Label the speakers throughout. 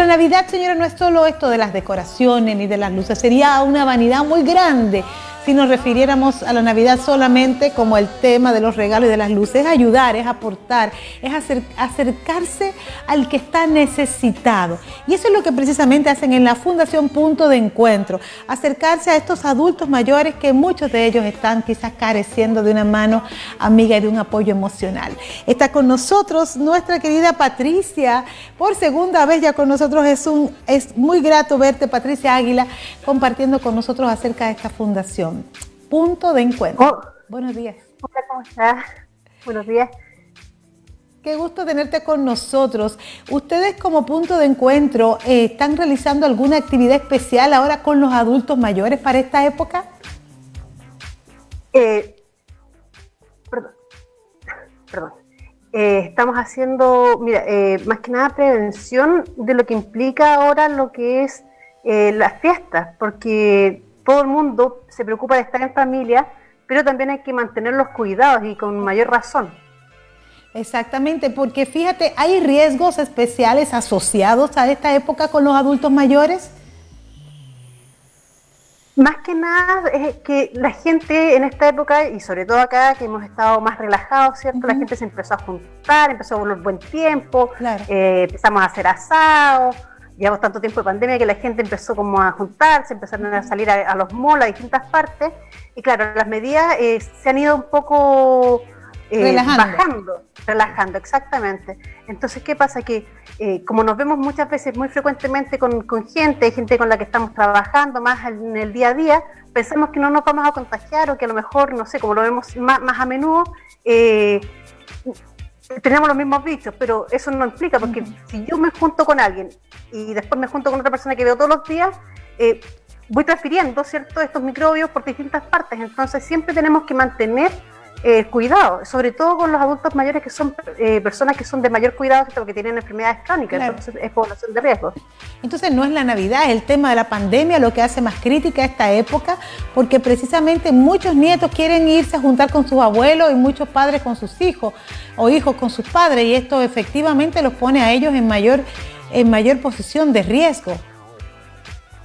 Speaker 1: Navidad, señora, no es solo esto de las decoraciones ni de las luces, sería una vanidad muy grande si nos refiriéramos a la Navidad solamente como el tema de los regalos y de las luces. Es ayudar, es aportar, es acercarse al que está necesitado. Y eso es lo que precisamente hacen en la Fundación Punto de Encuentro, acercarse a estos adultos mayores que muchos de ellos están quizás careciendo de una mano amiga y de un apoyo emocional. Está con nosotros nuestra querida Patricia, por segunda vez ya con nosotros. Es muy grato verte, Patricia Águila, compartiendo con nosotros acerca de esta fundación. Punto de Encuentro.
Speaker 2: Oh,
Speaker 1: buenos días.
Speaker 2: Hola, ¿cómo estás? Buenos días.
Speaker 1: Qué gusto tenerte con nosotros. Ustedes como Punto de Encuentro, ¿están realizando alguna actividad especial ahora con los adultos mayores para esta época?
Speaker 2: Perdón. Estamos haciendo, mira, más que nada prevención de lo que implica ahora lo que es las fiestas, porque todo el mundo se preocupa de estar en familia, pero también hay que mantener los cuidados y con mayor razón.
Speaker 1: Exactamente, porque fíjate, ¿hay riesgos especiales asociados a esta época con los adultos mayores?
Speaker 2: Más que nada es que la gente en esta época, y sobre todo acá que hemos estado más relajados, ¿cierto? La gente se empezó a juntar, empezó a volver buen tiempo,
Speaker 1: claro.
Speaker 2: Empezamos a hacer asados. Llevamos tanto tiempo de pandemia que la gente empezó como a juntarse, empezaron a salir a los malls, a distintas partes, y claro, las medidas se han ido un poco relajando, exactamente. Entonces, ¿qué pasa? Que como nos vemos muchas veces, muy frecuentemente con gente con la que estamos trabajando más en el día a día, pensamos que no nos vamos a contagiar o que a lo mejor, no sé, como lo vemos más a menudo, tenemos los mismos bichos, pero eso no implica, porque si yo me junto con alguien y después me junto con otra persona que veo todos los días, voy transfiriendo, ¿cierto?, estos microbios por distintas partes. Entonces siempre tenemos que mantener cuidado, sobre todo con los adultos mayores, que son personas que son de mayor cuidado, ¿cierto?, porque tienen enfermedades crónicas, claro. Entonces es población de riesgo.
Speaker 1: Entonces no es la Navidad, es el tema de la pandemia lo que hace más crítica esta época, porque precisamente muchos nietos quieren irse a juntar con sus abuelos y muchos padres con sus hijos o hijos con sus padres, y esto efectivamente los pone a ellos en mayor posición de riesgo.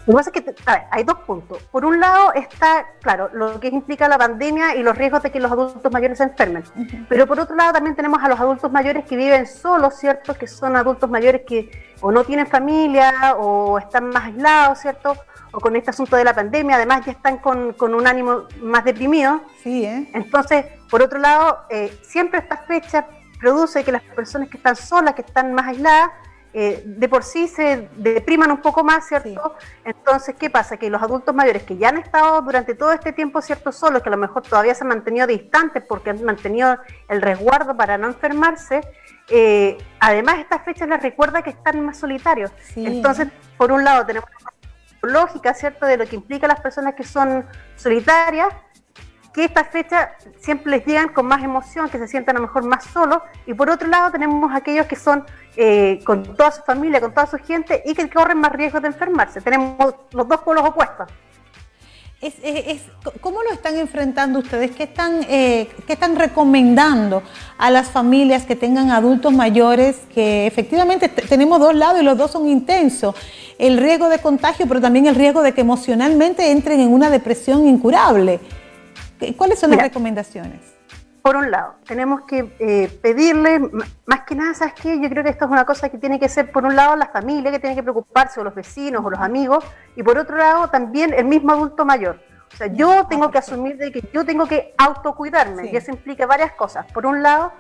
Speaker 2: Lo que pasa es que hay dos puntos. Por un lado está, claro, lo que implica la pandemia y los riesgos de que los adultos mayores se enfermen. Pero por otro lado también tenemos a los adultos mayores que viven solos, ¿cierto? Que son adultos mayores que o no tienen familia o están más aislados, ¿cierto? O con este asunto de la pandemia, además ya están con un ánimo más deprimido.
Speaker 1: Sí,
Speaker 2: Entonces, por otro lado, siempre esta fecha produce que las personas que están solas, que están más aisladas, de por sí se depriman un poco más, ¿cierto? Sí. Entonces, ¿qué pasa? Que los adultos mayores que ya han estado durante todo este tiempo, ¿cierto?, solos, que a lo mejor todavía se han mantenido distantes porque han mantenido el resguardo para no enfermarse, además estas fechas les recuerda que están más solitarios. Sí. Entonces, por un lado tenemos la lógica, ¿cierto?, de lo que implica a las personas que son solitarias, que estas fechas siempre les llegan con más emoción, que se sientan a lo mejor más solos, y por otro lado tenemos aquellos que son con toda su familia, con toda su gente, y que corren más riesgos de enfermarse. Tenemos los dos polos opuestos.
Speaker 1: ¿Cómo lo están enfrentando ustedes? ¿Qué están recomendando a las familias que tengan adultos mayores? Que efectivamente tenemos dos lados y los dos son intensos. El riesgo de contagio, pero también el riesgo de que emocionalmente entren en una depresión incurable. ¿Cuáles son las recomendaciones?
Speaker 2: Por un lado, tenemos que pedirle, más que nada, ¿sabes qué? Yo creo que esto es una cosa que tiene que ser, por un lado, la familia, que tiene que preocuparse, o los vecinos, o los amigos, y por otro lado, también el mismo adulto mayor. O sea, yo tengo que asumir de que yo tengo que autocuidarme, y eso implica varias cosas. Por un lado,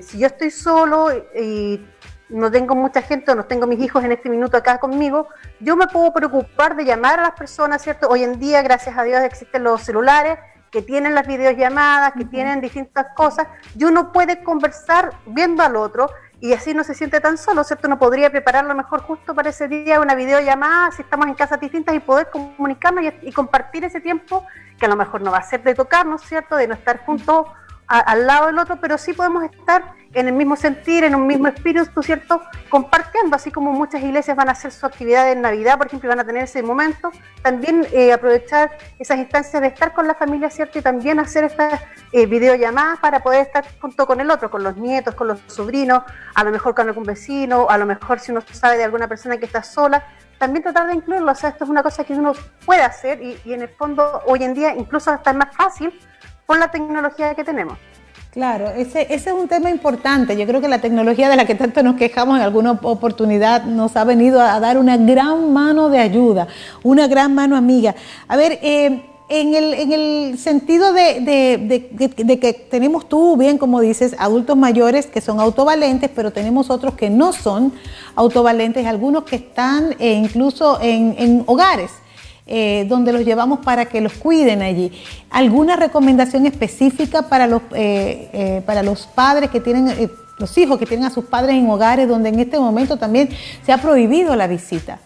Speaker 2: si yo estoy solo y no tengo mucha gente, o no tengo mis hijos en este minuto acá conmigo, yo me puedo preocupar de llamar a las personas, ¿cierto? Hoy en día, gracias a Dios, existen los celulares, que tienen las videollamadas, que tienen distintas cosas, y uno puede conversar viendo al otro, y así no se siente tan solo, ¿cierto? Uno podría preparar a lo mejor justo para ese día una videollamada, si estamos en casas distintas, y poder comunicarnos y compartir ese tiempo, que a lo mejor no va a ser de tocarnos, ¿cierto?, de no estar juntos al lado del otro, pero sí podemos estar en el mismo sentir, en un mismo espíritu, ¿cierto? Compartiendo, así como muchas iglesias van a hacer su actividad en Navidad, por ejemplo, y van a tener ese momento, también aprovechar esas instancias de estar con la familia, ¿cierto? Y también hacer estas videollamadas para poder estar junto con el otro, con los nietos, con los sobrinos, a lo mejor con algún vecino, a lo mejor si uno sabe de alguna persona que está sola, también tratar de incluirlo. O sea, esto es una cosa que uno puede hacer y en el fondo hoy en día incluso hasta es más fácil con la tecnología que tenemos.
Speaker 1: Claro, ese es un tema importante. Yo creo que la tecnología de la que tanto nos quejamos en alguna oportunidad nos ha venido a dar una gran mano de ayuda, una gran mano amiga. A ver, en el sentido de que tenemos tú, bien como dices, adultos mayores que son autovalentes, pero tenemos otros que no son autovalentes, algunos que están incluso en hogares. Donde los llevamos para que los cuiden allí. ¿Alguna recomendación específica para los padres que tienen, los hijos que tienen a sus padres en hogares donde en este momento también se ha prohibido la visita?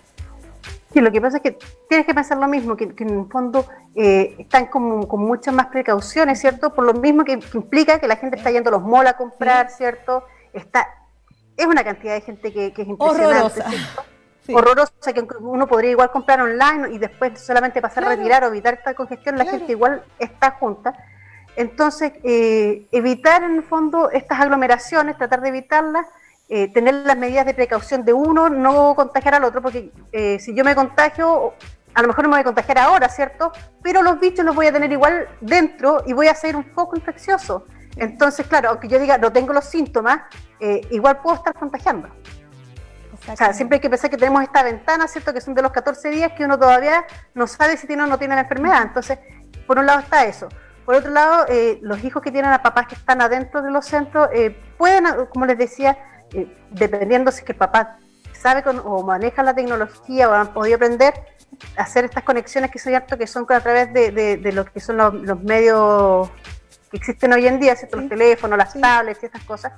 Speaker 2: Sí, lo que pasa es que tienes que pensar lo mismo, que en el fondo están con muchas más precauciones, ¿cierto? Por lo mismo que implica que la gente está yendo a los malls a comprar, ¿cierto? Es una cantidad de gente que es impresionante,
Speaker 1: horrorosa.
Speaker 2: ¿cierto?
Speaker 1: Sí.
Speaker 2: Horrorosa, que uno podría igual comprar online y después solamente pasar a retirar o evitar esta congestión, la gente igual está junta. Entonces, evitar en el fondo estas aglomeraciones, tratar de evitarlas, tener las medidas de precaución de uno, no contagiar al otro, porque si yo me contagio, a lo mejor no me voy a contagiar ahora, ¿cierto? Pero los bichos los voy a tener igual dentro y voy a ser un foco infeccioso. Entonces, claro, aunque yo diga no tengo los síntomas, igual puedo estar contagiando. O sea, siempre hay que pensar que tenemos esta ventana, ¿cierto? Que son de los 14 días que uno todavía no sabe si tiene o no tiene la enfermedad. Entonces, por un lado está eso. Por otro lado, los hijos que tienen a papás que están adentro de los centros pueden, como les decía, dependiendo si es que el papá sabe o maneja la tecnología o han podido aprender, hacer estas conexiones que son a través de lo que son los medios que existen hoy en día, ¿cierto? Los teléfonos, las tablets y estas cosas.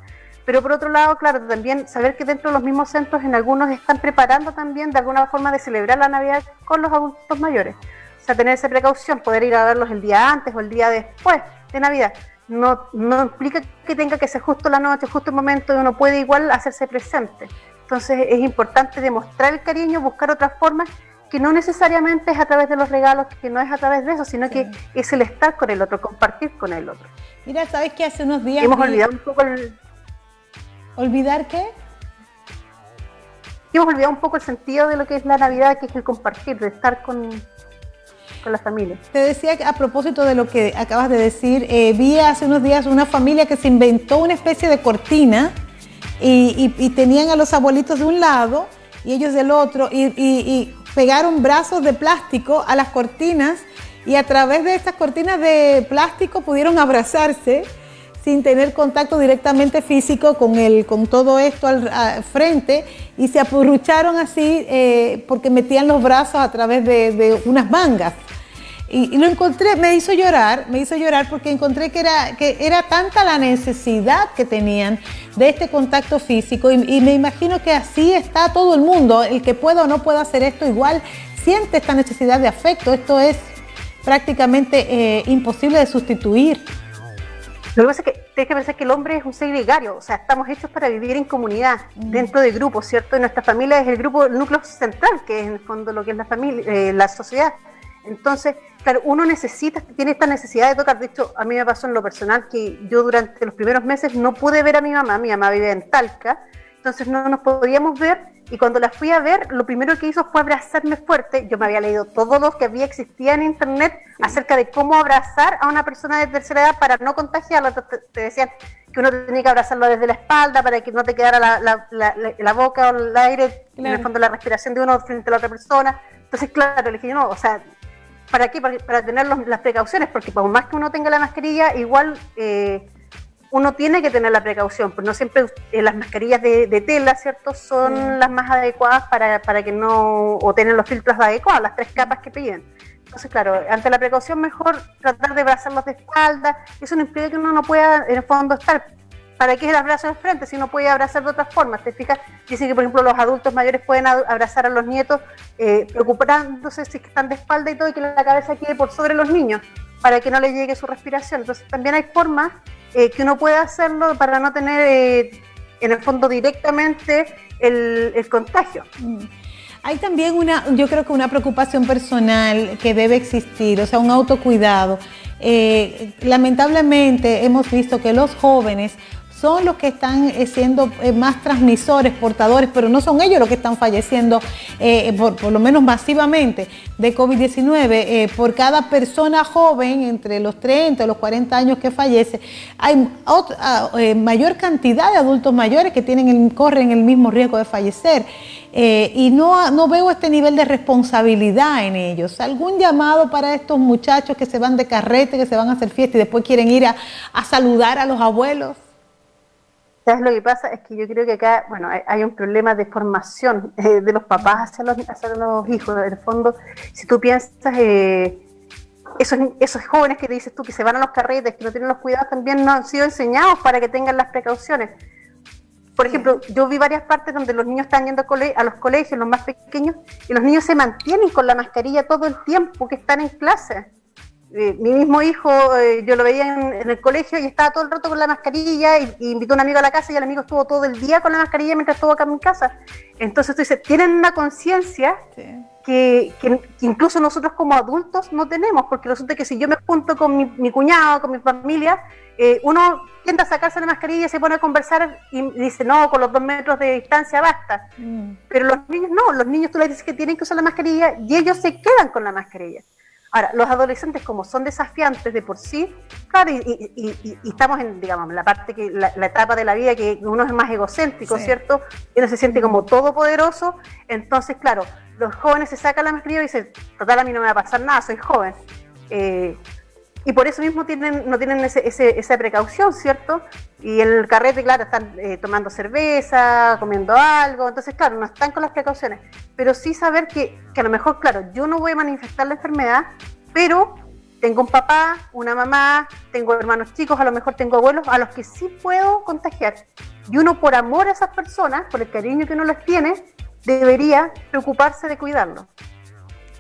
Speaker 2: Pero por otro lado, claro, también saber que dentro de los mismos centros en algunos están preparando también de alguna forma de celebrar la Navidad con los adultos mayores. O sea, tener esa precaución, poder ir a verlos el día antes o el día después de Navidad. No implica que tenga que ser justo la noche, justo el momento, y uno puede igual hacerse presente. Entonces es importante demostrar el cariño, buscar otras formas, que no necesariamente es a través de los regalos, que no es a través de eso, sino que es el estar con el otro, compartir con el otro.
Speaker 1: Mira, ¿sabes qué? Hace unos días...
Speaker 2: Hemos olvidado un poco
Speaker 1: ¿Olvidar qué?
Speaker 2: Hemos olvidado un poco el sentido de lo que es la Navidad, que es el compartir, de estar con la familia.
Speaker 1: Te decía que a propósito de lo que acabas de decir, vi hace unos días una familia que se inventó una especie de cortina y tenían a los abuelitos de un lado y ellos del otro y pegaron brazos de plástico a las cortinas y a través de estas cortinas de plástico pudieron abrazarse sin tener contacto directamente físico con todo esto al frente, y se apurrucharon así porque metían los brazos a través de unas mangas. Y lo encontré, me hizo llorar porque encontré que era tanta la necesidad que tenían de este contacto físico, y me imagino que así está todo el mundo. El que pueda o no pueda hacer esto igual siente esta necesidad de afecto. Esto es prácticamente imposible de sustituir.
Speaker 2: Lo que pasa es que tienes que pensar que el hombre es un ser gregario, o sea, estamos hechos para vivir en comunidad, dentro de grupos, ¿cierto? Y nuestra familia es el núcleo central, que es en el fondo lo que es la familia, la sociedad. Entonces, claro, uno tiene esta necesidad de tocar. De hecho, a mí me pasó en lo personal que yo durante los primeros meses no pude ver a mi mamá vive en Talca, entonces no nos podíamos ver, y cuando la fui a ver, lo primero que hizo fue abrazarme fuerte. Yo me había leído todo lo que existía en internet acerca de cómo abrazar a una persona de tercera edad para no contagiarla. Te decían que uno tenía que abrazarlo desde la espalda para que no te quedara la boca o el aire, en el fondo la respiración de uno frente a la otra persona. Entonces, claro, le dije, no, o sea, ¿para qué? Para tener las precauciones, porque por más que uno tenga la mascarilla, igual uno tiene que tener la precaución, pero no siempre las mascarillas de tela, ¿cierto?, son las más adecuadas para que no, o tienen los filtros adecuados, las 3 capas que piden. Entonces, claro, ante la precaución mejor tratar de abrazarlos de espalda. Eso no implica que uno no pueda, en el fondo, estar. ¿Para qué el abrazo de frente si uno puede abrazar de otras formas? ¿Te fijas? Dicen que, por ejemplo, los adultos mayores pueden abrazar a los nietos preocupándose si están de espalda y todo, y que la cabeza quede por sobre los niños. para que no le llegue su respiración. Entonces también hay formas que uno puede hacerlo para no tener en el fondo directamente el contagio.
Speaker 1: Hay también yo creo que una preocupación personal que debe existir, o sea, un autocuidado. Lamentablemente hemos visto que los jóvenes son los que están siendo más transmisores, portadores, pero no son ellos los que están falleciendo, por lo menos masivamente, de COVID-19. Por cada persona joven, entre los 30 y los 40 años que fallece, hay mayor cantidad de adultos mayores que corren el mismo riesgo de fallecer. Y no veo este nivel de responsabilidad en ellos. ¿Algún llamado para estos muchachos que se van de carrete, que se van a hacer fiesta y después quieren ir a saludar a los abuelos?
Speaker 2: ¿Sabes lo que pasa? Es que yo creo que acá, bueno, hay un problema de formación de los papás hacia los hijos. En el fondo, si tú piensas, esos jóvenes que te dices tú que se van a los carretes, que no tienen los cuidados, también no han sido enseñados para que tengan las precauciones. Por ejemplo, yo vi varias partes donde los niños están yendo a los colegios, los más pequeños, y los niños se mantienen con la mascarilla todo el tiempo que están en clase. Mi mismo hijo, yo lo veía en el colegio y estaba todo el rato con la mascarilla y invitó a un amigo a la casa y el amigo estuvo todo el día con la mascarilla mientras estuvo acá en mi casa. Entonces tú dices, tienen una conciencia que incluso nosotros como adultos no tenemos, porque resulta que si yo me junto con mi cuñado, con mi familia, uno tiende a sacarse la mascarilla y se pone a conversar y dice, no, con los 2 metros de distancia basta. Pero los niños no, los niños tú les dices que tienen que usar la mascarilla y ellos se quedan con la mascarilla. Ahora, los adolescentes, como son desafiantes de por sí, claro, y estamos en, digamos, la parte la etapa de la vida que uno es más egocéntrico, ¿cierto? Y uno se siente como todopoderoso, entonces, claro, los jóvenes se sacan la mascarilla y dicen, total, a mí no me va a pasar nada, soy joven. Y por eso mismo no tienen esa precaución, ¿cierto? Y en el carrete, claro, están tomando cerveza, comiendo algo, entonces, claro, no están con las precauciones. Pero sí saber que a lo mejor, claro, yo no voy a manifestar la enfermedad, pero tengo un papá, una mamá, tengo hermanos chicos, a lo mejor tengo abuelos a los que sí puedo contagiar. Y uno, por amor a esas personas, por el cariño que uno les tiene, debería preocuparse de cuidarlos.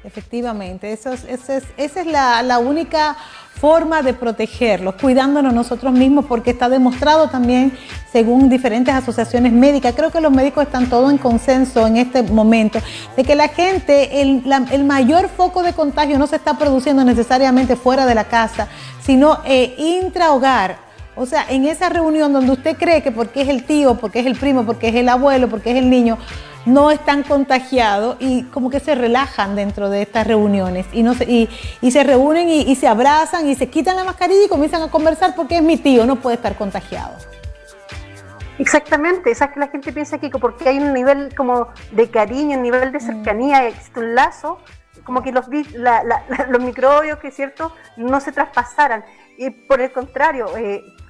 Speaker 1: Efectivamente, esa es la única forma de protegerlos, cuidándonos nosotros mismos, porque está demostrado también, según diferentes asociaciones médicas, creo que los médicos están todos en consenso en este momento, de que la gente, el mayor foco de contagio no se está produciendo necesariamente fuera de la casa, sino intrahogar. O sea, en esa reunión donde usted cree que porque es el tío, porque es el primo, porque es el abuelo, porque es el niño, no están contagiados y como que se relajan dentro de estas reuniones y se reúnen y se abrazan y se quitan la mascarilla y comienzan a conversar porque es mi tío, no puede estar contagiado.
Speaker 2: Exactamente, esa que la gente piensa que porque hay un nivel como de cariño, un nivel de cercanía, existe un lazo, como que los microbios, que es cierto, no se traspasaran. Y por el contrario,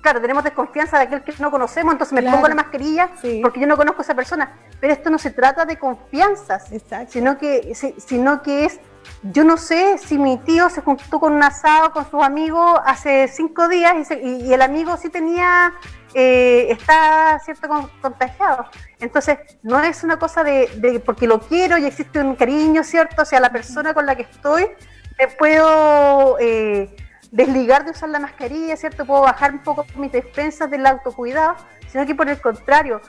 Speaker 2: claro, tenemos desconfianza de aquel que no conocemos, entonces me pongo la mascarilla porque yo no conozco a esa persona. Pero esto no se trata de confianzas, sino que es, yo no sé si mi tío se juntó con un asado con sus amigos hace 5 días y el amigo sí está cierto contagiado. Entonces no es una cosa de porque lo quiero y existe un cariño, cierto, o sea, la persona con la que estoy me puedo desligar de usar la mascarilla, cierto, puedo bajar un poco mis defensas del autocuidado, sino que por el contrario,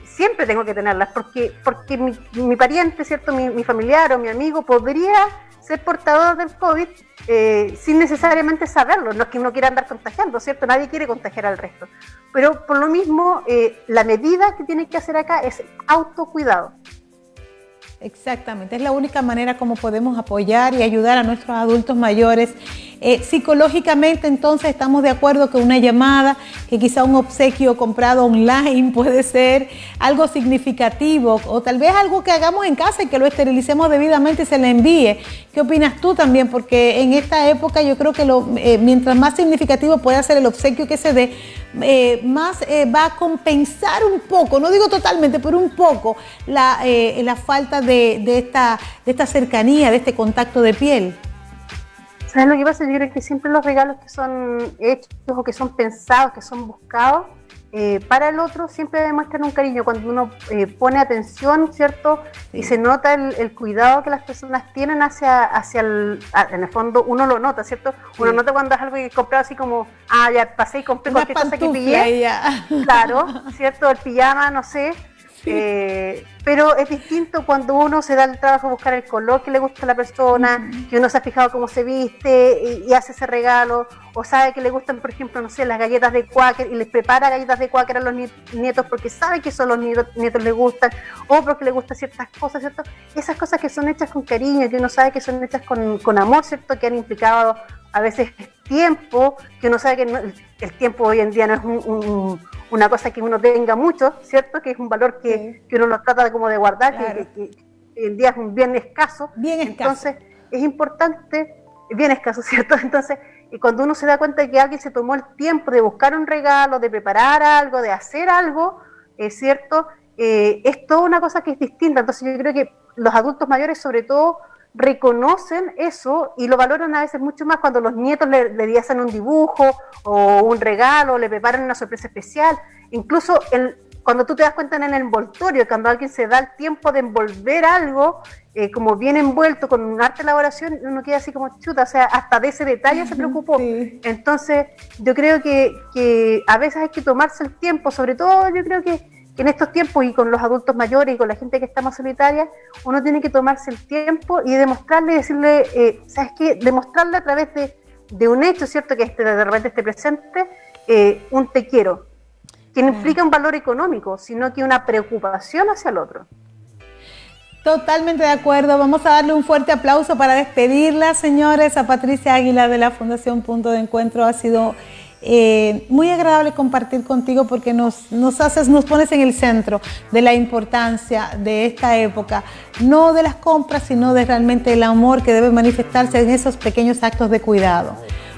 Speaker 2: siempre tengo que tenerlas porque mi pariente, cierto, mi familiar o mi amigo podría ser portador del COVID sin necesariamente saberlo. No es que uno quiera andar contagiando, ¿cierto? Nadie quiere contagiar al resto. Pero por lo mismo, la medida que tiene que hacer acá es autocuidado.
Speaker 1: Exactamente, es la única manera como podemos apoyar y ayudar a nuestros adultos mayores. Psicológicamente, entonces, estamos de acuerdo que una llamada, que quizá un obsequio comprado online puede ser algo significativo, o tal vez algo que hagamos en casa y que lo esterilicemos debidamente y se le envíe. ¿Qué opinas tú también? Porque en esta época yo creo que mientras más significativo pueda ser el obsequio que se dé, más va a compensar un poco, no digo totalmente, pero un poco la falta de esta cercanía, de este contacto de piel.
Speaker 2: ¿Sabes lo que pasa? Yo creo que siempre los regalos que son hechos o que son pensados, que son buscados, para el otro siempre demuestran un cariño. Cuando uno pone atención, ¿cierto? Sí. Y se nota el cuidado que las personas tienen hacia en el fondo uno lo nota, ¿cierto? Sí. Uno nota cuando es algo que comprado así como, ya pasé y compré cualquier cosa que pillé. Claro, ¿cierto? El pijama, no sé. Sí. Pero es distinto cuando uno se da el trabajo de buscar el color que le gusta a la persona, que uno se ha fijado cómo se viste y hace ese regalo, o sabe que le gustan, por ejemplo, no sé, las galletas de Quaker y les prepara galletas de Quaker a los nietos porque sabe que eso a los nietos les gustan, o porque les gustan ciertas cosas, ¿cierto? Esas cosas que son hechas con cariño, que uno sabe que son hechas con amor, ¿cierto? Que han implicado a veces tiempo, que uno sabe que el tiempo hoy en día no es una cosa que uno tenga mucho, ¿cierto? Que es un valor que uno lo trata como de guardar, claro. que hoy en día es un bien escaso.
Speaker 1: Bien escaso.
Speaker 2: Entonces, es importante, bien escaso, ¿cierto? Entonces, y cuando uno se da cuenta de que alguien se tomó el tiempo de buscar un regalo, de preparar algo, de hacer algo, ¿cierto? Es toda una cosa que es distinta. Entonces, yo creo que los adultos mayores, sobre todo, reconocen eso y lo valoran a veces mucho más cuando los nietos le hacen un dibujo o un regalo, le preparan una sorpresa especial. Incluso cuando tú te das cuenta en el envoltorio, cuando alguien se da el tiempo de envolver algo, como bien envuelto, con un arte de elaboración, uno queda así como chuta, o sea, hasta de ese detalle se preocupó. Sí. Entonces, yo creo que a veces hay que tomarse el tiempo, sobre todo yo creo que en estos tiempos y con los adultos mayores y con la gente que está más solitaria, uno tiene que tomarse el tiempo y demostrarle y decirle, ¿sabes qué? Demostrarle a través de un hecho, ¿cierto? Que de repente esté presente, un te quiero, que no implica un valor económico, sino que una preocupación hacia el otro.
Speaker 1: Totalmente de acuerdo. Vamos a darle un fuerte aplauso para despedirla, señores, a Patricia Águila de la Fundación Punto de Encuentro. Ha sido muy agradable compartir contigo porque nos pones en el centro de la importancia de esta época, no de las compras, sino de realmente el amor que debe manifestarse en esos pequeños actos de cuidado.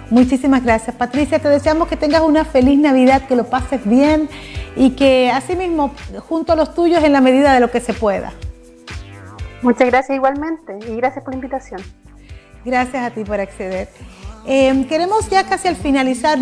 Speaker 1: Muchísimas gracias, Patricia. Te deseamos que tengas una feliz Navidad, que lo pases bien y que asimismo junto a los tuyos en la medida de lo que se pueda.
Speaker 2: Muchas gracias igualmente y gracias por la invitación.
Speaker 1: Gracias a ti por acceder. Queremos ya casi al finalizar